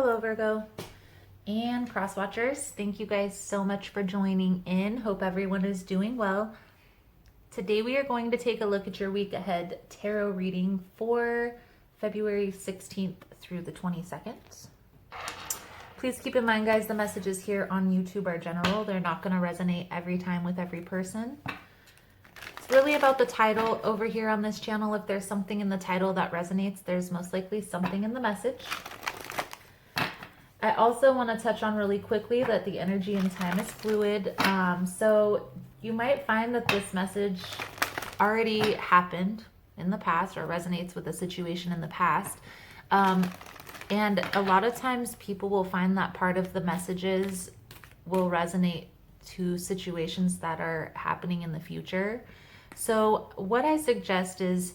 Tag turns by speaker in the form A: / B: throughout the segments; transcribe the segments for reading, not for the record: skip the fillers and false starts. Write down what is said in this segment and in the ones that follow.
A: Hello, Virgo and cross watchers. Thank you guys so much for joining in. Hope everyone is doing well. Today we are going to take a look at your week ahead tarot reading for February 16th through the 22nd. Please keep in mind, guys, the messages here on YouTube are general. They're not going to resonate every time with every person. It's really about the title over here on this channel. If there's something in the title that resonates, there's most likely something in the message. I also want to touch on really quickly that the energy and time is fluid. So you might find that this message already happened in the past or resonates with a situation in the past. And a lot of times people will find that part of the messages will resonate to situations that are happening in the future. So what I suggest is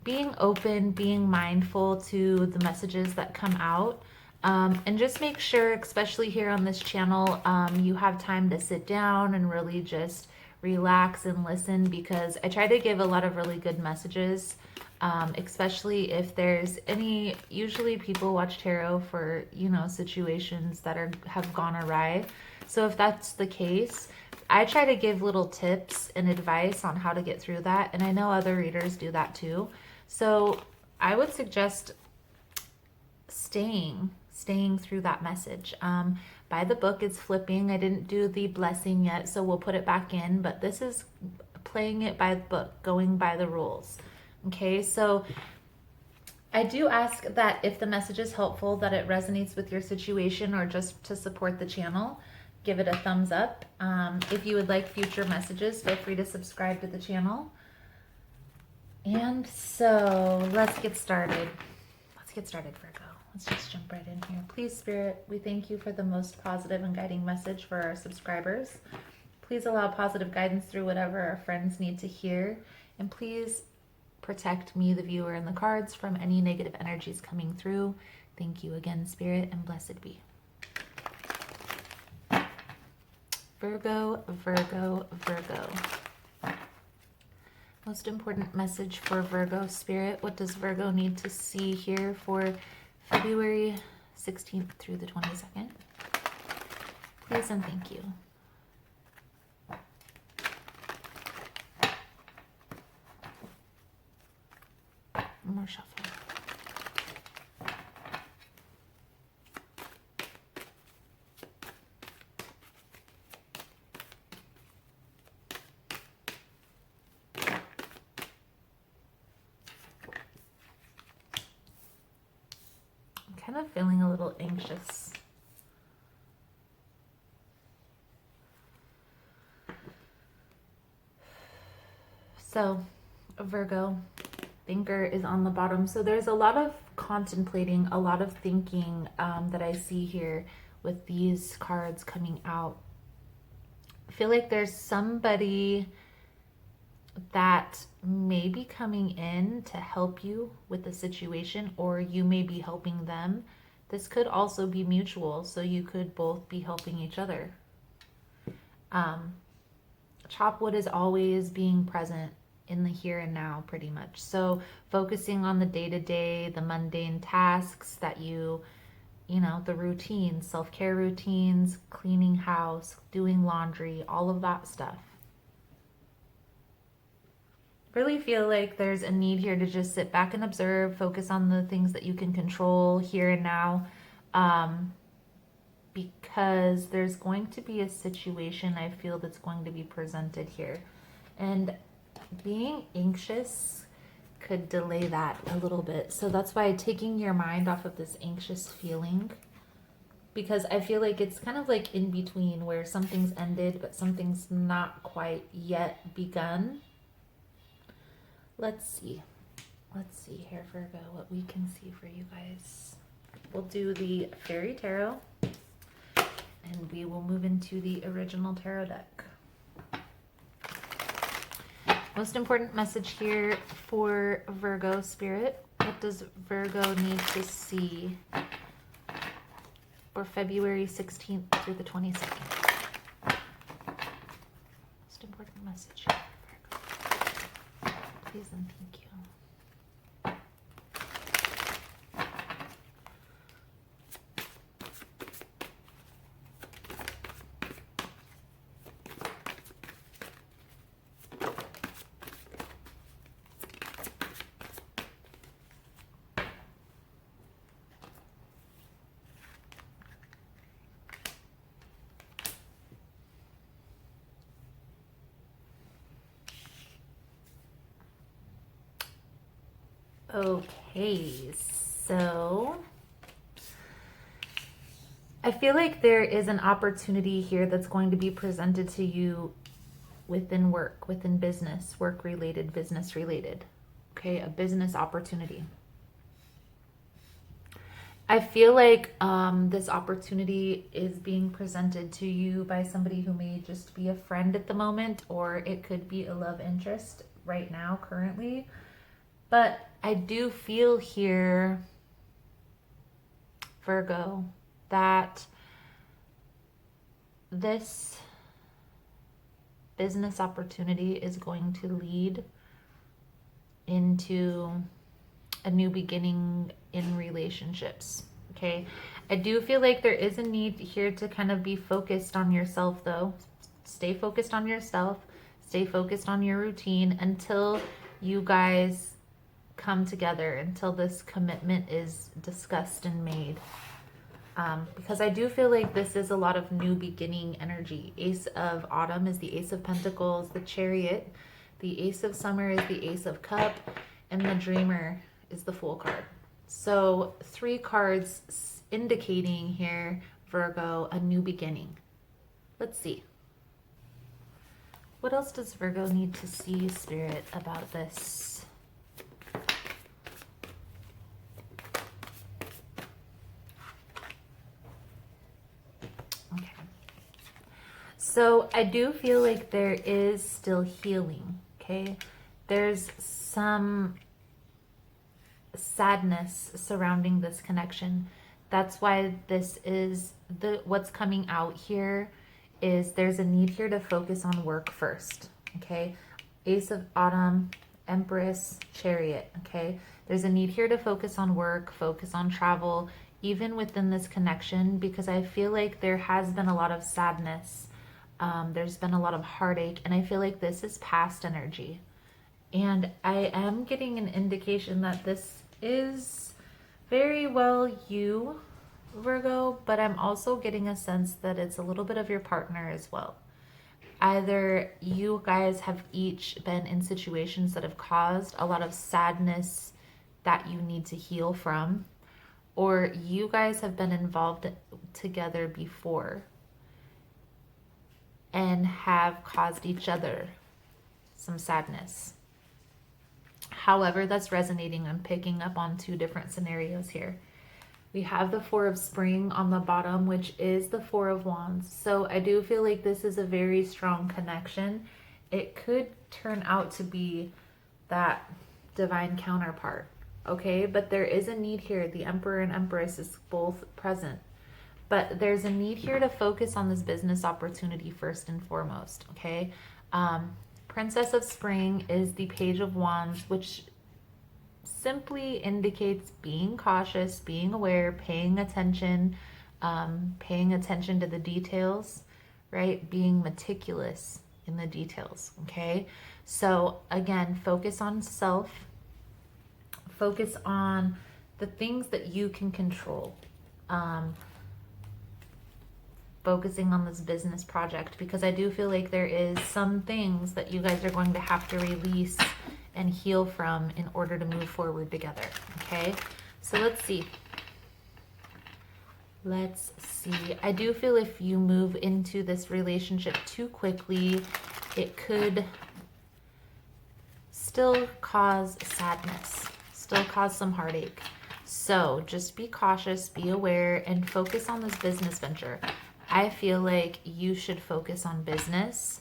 A: being open, being mindful to the messages that come out. And just make sure, especially here on this channel, you have time to sit down and really just relax and listen, because I try to give a lot of really good messages, especially if there's any. Usually people watch tarot for, situations that have gone awry. So if that's the case, I try to give little tips and advice on how to get through that. And I know other readers do that too. So I would suggest staying through that message. By the book, it's flipping. I didn't do the blessing yet, so we'll put it back in, but this is playing it by the book, going by the rules. Okay, so I do ask that if the message is helpful, that it resonates with your situation or just to support the channel, give it a thumbs up. If you would like future messages, feel free to subscribe to the channel. And so let's get started. Virgo. Let's just jump right in here. Please, Spirit, we thank you for the most positive and guiding message for our subscribers. Please allow positive guidance through whatever our friends need to hear. And please protect me, the viewer, and the cards from any negative energies coming through. Thank you again, Spirit, and blessed be. Virgo, Virgo, Virgo. Most important message for Virgo, Spirit. What does Virgo need to see here for February 16th through the 22nd? Please and thank you. More shuffle. Kind of feeling a little anxious. So, Virgo, thinker is on the bottom. So there's a lot of contemplating, a lot of thinking that I see here with these cards coming out. I feel like there's somebody that may be coming in to help you with the situation, or you may be helping them. This could also be mutual, so you could both be helping each other. Chopwood is always being present in the here and now, pretty much. So focusing on the day-to-day, the mundane tasks that the routines, self-care routines, cleaning house, doing laundry, all of that stuff. Really feel like there's a need here to just sit back and observe, focus on the things that you can control here and now, because there's going to be a situation I feel that's going to be presented here. And being anxious could delay that a little bit. So that's why taking your mind off of this anxious feeling, because I feel like it's kind of like in between where something's ended, but something's not quite yet begun. Let's see here, Virgo, what we can see for you guys. We'll do the Fairy Tarot, and we will move into the original tarot deck. Most important message here for Virgo, Spirit. What does Virgo need to see for February 16th through the 22nd? Most important message here for Virgo. Please and thank you. Okay, so I feel like there is an opportunity here that's going to be presented to you within work, within business, work related, business related. Okay, a business opportunity. I feel like this opportunity is being presented to you by somebody who may just be a friend at the moment, or it could be a love interest right now, currently. But I do feel here, Virgo, that this business opportunity is going to lead into a new beginning in relationships. Okay, I do feel like there is a need here to kind of be focused on yourself, though. Stay focused on yourself, stay focused on your routine until you guys come together, until this commitment is discussed and made. Because I do feel like this is a lot of new beginning energy. Ace of Autumn is the Ace of Pentacles, the Chariot. The Ace of Summer is the Ace of Cup, and the Dreamer is the Fool card. So 3 cards indicating here, Virgo, a new beginning. Let's see. What else does Virgo need to see, Spirit, about this? Okay. So I do feel like there is still healing, okay? There's some sadness surrounding this connection. That's why this is what's coming out here is there's a need here to focus on work first, okay? Ace of Autumn, Empress, Chariot, okay? There's a need here to focus on work, focus on travel, even within this connection, because I feel like there has been a lot of sadness. There's been a lot of heartache, and I feel like this is past energy. And I am getting an indication that this is very well you, Virgo, but I'm also getting a sense that it's a little bit of your partner as well. Either you guys have each been in situations that have caused a lot of sadness that you need to heal from, or you guys have been involved together before and have caused each other some sadness. However, that's resonating. I'm picking up on 2 different scenarios here. We have the 4 of Spring on the bottom, which is the 4 of Wands. So I do feel like this is a very strong connection. It could turn out to be that divine counterpart, okay? But there is a need here. The Emperor and Empress is both present. But there's a need here to focus on this business opportunity first and foremost, okay? Princess of Spring is the Page of Wands, which simply indicates being cautious, being aware, paying attention to the details, right? Being meticulous in the details, okay? So again, focus on self, focus on the things that you can control. Focusing on this business project, because I do feel like there is some things that you guys are going to have to release and heal from in order to move forward together, okay? So let's see. I do feel if you move into this relationship too quickly, it could still cause sadness, still cause some heartache. So just be cautious, be aware, and focus on this business venture. I feel like you should focus on business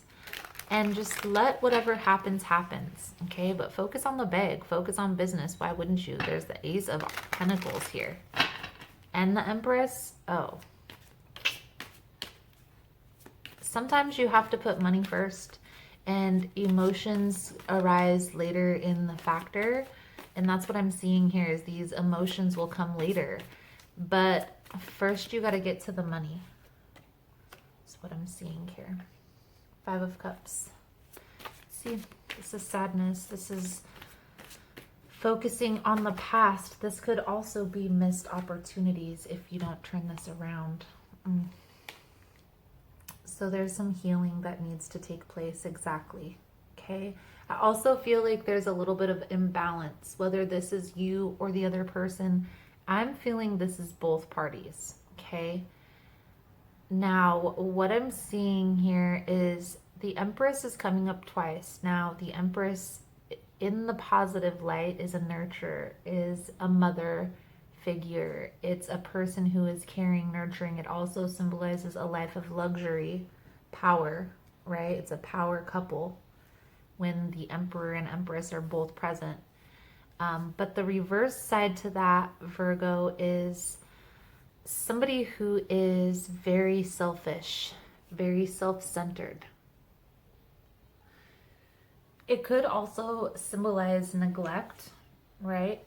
A: and just let whatever happens, okay? But focus on the bag, focus on business. Why wouldn't you? There's the Ace of Pentacles here. And the Empress, oh. Sometimes you have to put money first, and emotions arise later in the factor. And that's what I'm seeing here is these emotions will come later. But first you got to get to the money. What I'm seeing here. 5 of Cups. See, this is sadness. This is focusing on the past. This could also be missed opportunities if you don't turn this around. So there's some healing that needs to take place. Exactly. Okay. I also feel like there's a little bit of imbalance, whether this is you or the other person. I'm feeling this is both parties, okay? Now, what I'm seeing here is the Empress is coming up twice. Now, the Empress in the positive light is a nurturer, is a mother figure. It's a person who is caring, nurturing. It also symbolizes a life of luxury, power, right? It's a power couple when the Emperor and Empress are both present. But the reverse side to that, Virgo, is somebody who is very selfish, very self-centered. It could also symbolize neglect, right?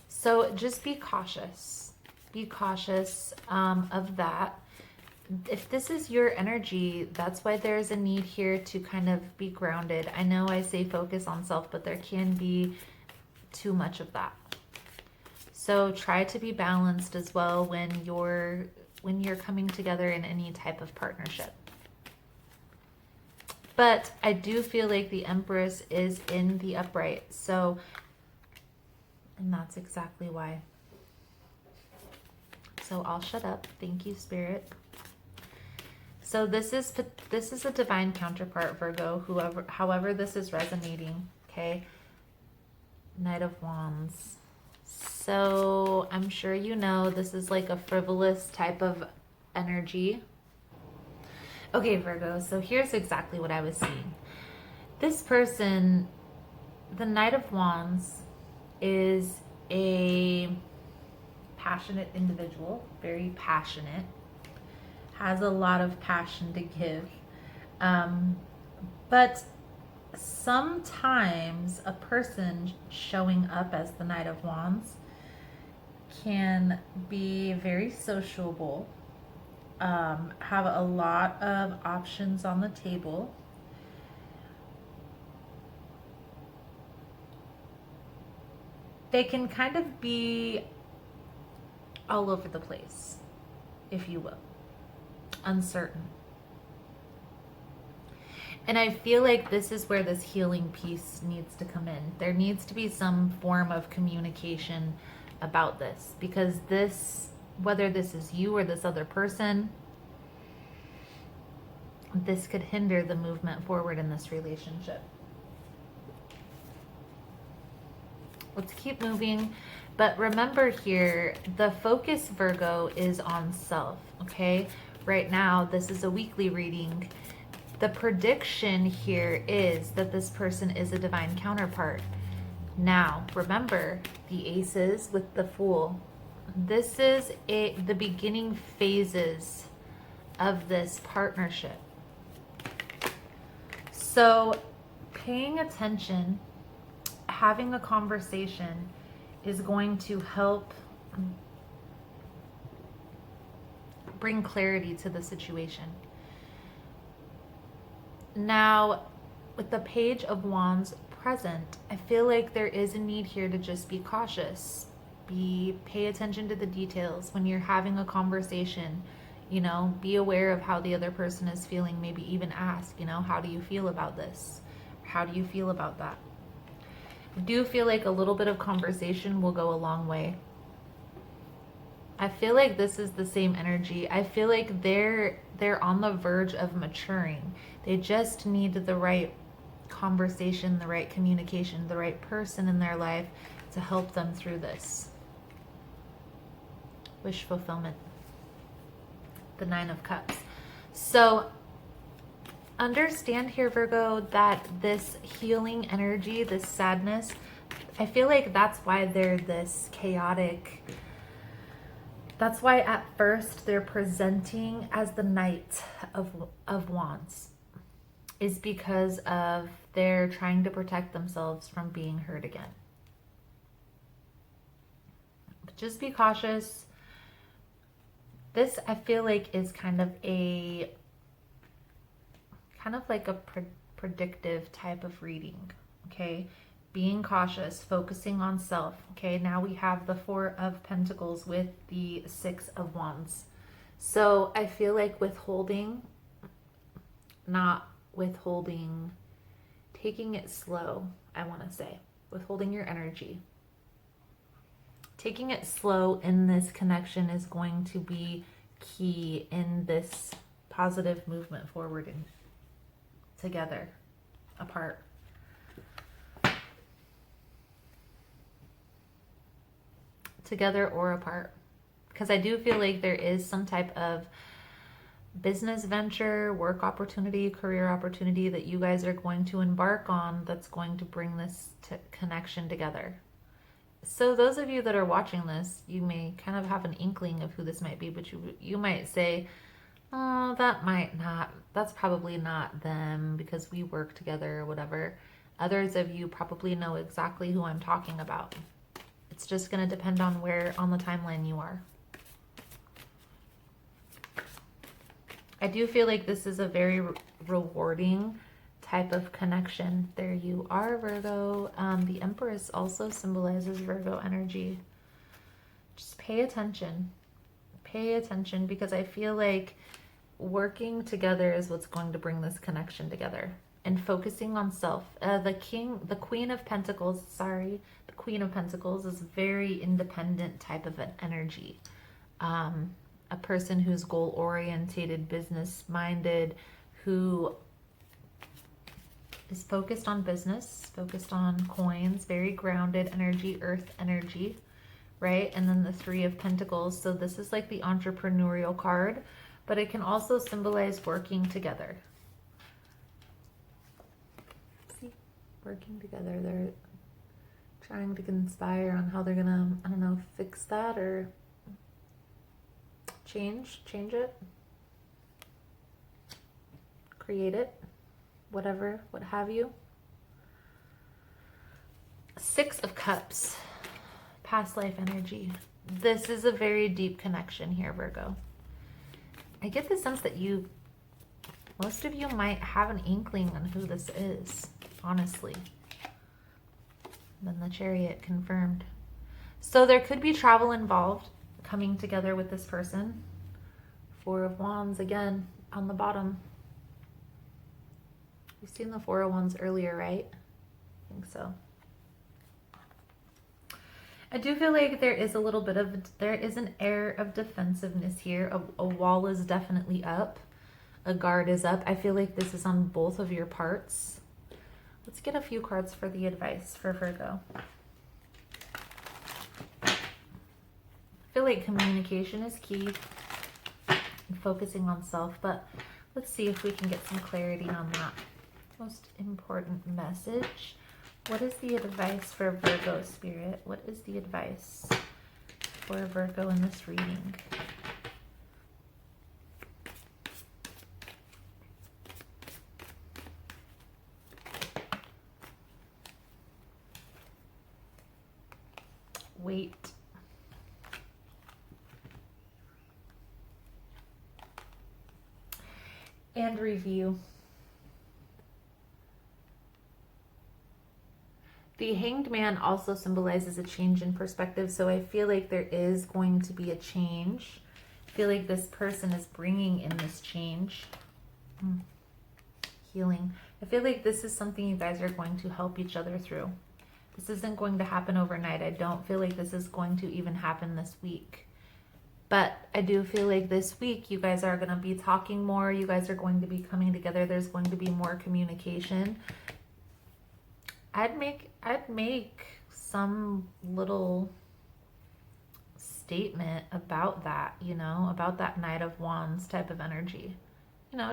A: So just be cautious. Be cautious of that. If this is your energy, that's why there's a need here to kind of be grounded. I know I say focus on self, but there can be too much of that. So try to be balanced as well when you're coming together in any type of partnership. But I do feel like the Empress is in the upright. So, and that's exactly why. So I'll shut up. Thank you, Spirit. So this is a divine counterpart, Virgo, however this is resonating, okay? Knight of Wands. So I'm sure you know this is like a frivolous type of energy. Okay, Virgo, so here's exactly what I was seeing. This person, the Knight of Wands, is a passionate individual, very passionate, has a lot of passion to give. But sometimes a person showing up as the Knight of Wands can be very sociable, have a lot of options on the table. They can kind of be all over the place, if you will, uncertain. And I feel like this is where this healing piece needs to come in. There needs to be some form of communication about this, because this, whether this is you or this other person, this could hinder the movement forward in this relationship. Let's keep moving. But remember here, the focus, Virgo, is on self, okay? Right now, this is a weekly reading. The prediction here is that this person is a divine counterpart. Now, remember the aces with the Fool. This is the beginning phases of this partnership. So, paying attention, having a conversation is going to help bring clarity to the situation. Now, with the Page of Wands present, I feel like there is a need here to just be cautious. Pay attention to the details when you're having a conversation. You know, be aware of how the other person is feeling. Maybe even ask, you know, how do you feel about this? How do you feel about that? I do feel like a little bit of conversation will go a long way. I feel like this is the same energy. I feel like they're on the verge of maturing. They just need the right conversation, the right communication, the right person in their life to help them through this. Wish fulfillment. The Nine of Cups. So understand here, Virgo, that this healing energy, this sadness, I feel like that's why they're this chaotic. That's why at first they're presenting as the Knight of Wands, is because of they're trying to protect themselves from being hurt again. But just be cautious. This, I feel like, is kind of like a predictive type of reading, okay? Being cautious, focusing on self, okay? Now we have the Four of Pentacles with the Six of Wands. So I feel like withholding not withholding, taking it slow, I want to say, withholding your energy. Taking it slow in this connection is going to be key in this positive movement forward and together, apart. Together or apart. Because I do feel like there is some type of business venture, work opportunity, career opportunity that you guys are going to embark on that's going to bring this connection together. So those of you that are watching this, you may kind of have an inkling of who this might be, but you might say, oh, that's probably not them because we work together or whatever. Others of you probably know exactly who I'm talking about. It's just going to depend on where on the timeline you are. I do feel like this is a very rewarding type of connection. There you are, Virgo. The Empress also symbolizes Virgo energy. Just pay attention. Pay attention, because I feel like working together is what's going to bring this connection together. And focusing on self. The Queen of Pentacles is a very independent type of an energy. A person who's goal-orientated, business-minded, who is focused on business, focused on coins, very grounded energy, earth energy, right? And then the Three of Pentacles. So this is like the entrepreneurial card, but it can also symbolize working together. See, working together. They're trying to conspire on how they're gonna, I don't know, fix that or change it, create it, whatever, what have you. Six of Cups, past life energy. This is a very deep connection here, Virgo. I get the sense that most of you might have an inkling on who this is, honestly. Then the Chariot confirmed. So there could be travel involved, coming together with this person. Four of Wands again on the bottom. You've seen the Four of Wands earlier, right? I think so. I do feel like there is an air of defensiveness here. A wall is definitely up. A guard is up. I feel like this is on both of your parts. Let's get a few cards for the advice for Virgo. I feel like communication is key. Focusing on self, but let's see if we can get some clarity on that most important message. What is the advice for Virgo, Spirit? What is the advice for Virgo in this reading? Wait. And review. The Hanged Man also symbolizes a change in perspective, so I feel like there is going to be a change. I feel like this person is bringing in this change. Healing. I feel like this is something you guys are going to help each other through. This isn't going to happen overnight. I don't feel like this is going to even happen this week. But I do feel like this week you guys are going to be talking more. You guys are going to be coming together. There's going to be more communication. I'd make some little statement about that, about that Knight of Wands type of energy.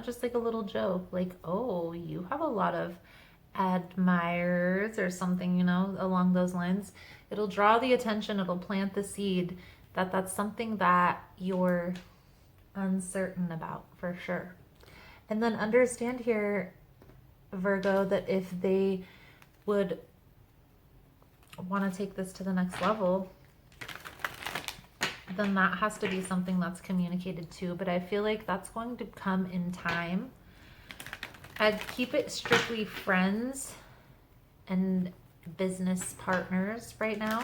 A: Just like a little joke, like, oh, you have a lot of admirers or something, along those lines. It'll draw the attention. It'll plant the seed that that's something that you're uncertain about for sure. And then understand here, Virgo, that if they would want to take this to the next level, then that has to be something that's communicated too. But I feel like that's going to come in time. I'd keep it strictly friends and business partners right now.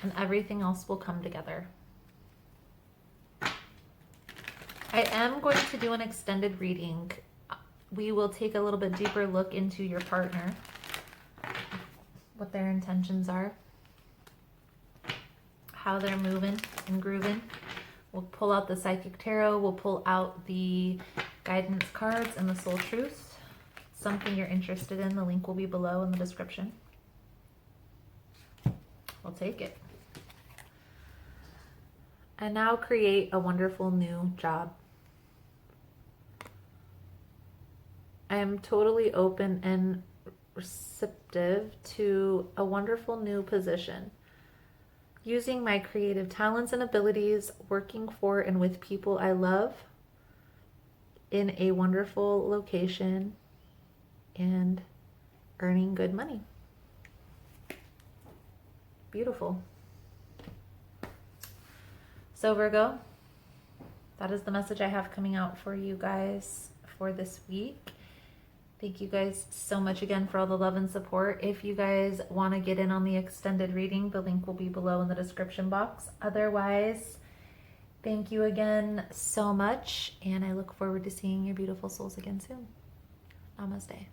A: And everything else will come together. I am going to do an extended reading. We will take a little bit deeper look into your partner, what their intentions are, how they're moving and grooving. We'll pull out the Psychic Tarot. We'll pull out the guidance cards and the soul truths. Something you're interested in, the link will be below in the description. We'll take it. And now create a wonderful new job. I am totally open and receptive to a wonderful new position. Using my creative talents and abilities, working for and with people I love in a wonderful location and earning good money. Beautiful. So Virgo, that is the message I have coming out for you guys for this week. Thank you guys so much again for all the love and support. If you guys want to get in on the extended reading, the link will be below in the description box. Otherwise, thank you again so much, and I look forward to seeing your beautiful souls again soon. Namaste.